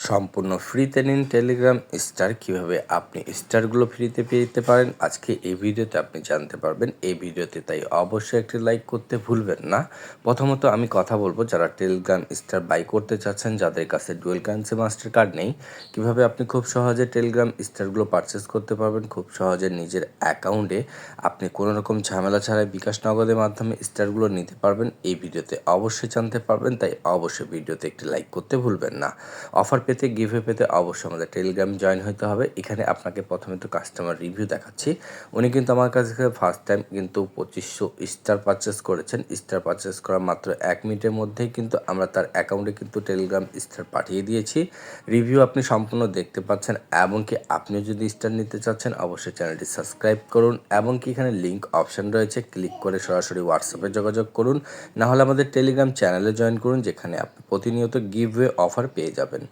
সম্পূর্ণ ফ্রিতে নিন টেলিগ্রাম স্টার। কিভাবে আপনি স্টারগুলো ফ্রিতে পেতে পারেন আজকে এই ভিডিওতে আপনি জানতে পারবেন। এই ভিডিওতে তাই অবশ্যই একটি লাইক করতে ভুলবেন না। প্রথমত আমি কথা বলবো যারা টেলিগ্রাম স্টার বাই করতে চাচ্ছেন, যাদের কাছে ডুয়েল কারেন্সি মাস্টার কার্ড নেই, কিভাবে আপনি খুব সহজে টেলিগ্রাম স্টারগুলো পারচেস করতে পারবেন। খুব সহজে নিজের অ্যাকাউন্টে আপনি কোনো রকম ঝামেলা ছাড়াই বিকাশ নগদের মাধ্যমে স্টারগুলো নিতে পারবেন। এই ভিডিওতে অবশ্যই জানতে পারবেন, তাই অবশ্যই ভিডিওতে একটি লাইক করতে ভুলবেন না। অফার পেতে, গিভওয়ে পেতে অবশ্যই আমাদের টেলিগ্রাম জয়েন হতে হবে। এখানে আপনাকে প্রথমে তো কাস্টমার রিভিউ দেখাচ্ছি। উনি কিন্তু আমার কাছ থেকে ফার্স্ট টাইম কিন্তু 2500 স্টার পারচেস করেছেন। স্টার পারচেস করার মাত্র 1 মিনিটের মধ্যেই কিন্তু আমরা তার অ্যাকাউন্টে কিন্তু টেলিগ্রাম স্টার পাঠিয়ে দিয়েছি। রিভিউ আপনি সম্পূর্ণ দেখতে পাচ্ছেন, এমনকি আপনিও যদি স্টার নিতে চাচ্ছেন অবশ্যই চ্যানেলটি সাবস্ক্রাইব করুন, এমনকি এখানে লিঙ্ক অপশান রয়েছে, ক্লিক করে সরাসরি হোয়াটসঅ্যাপে যোগাযোগ করুন, নাহলে আমাদের টেলিগ্রাম চ্যানেলে জয়েন করুন, যেখানে আপনি প্রতিনিয়ত গিভওয়ে অফার পেয়ে যাবেন।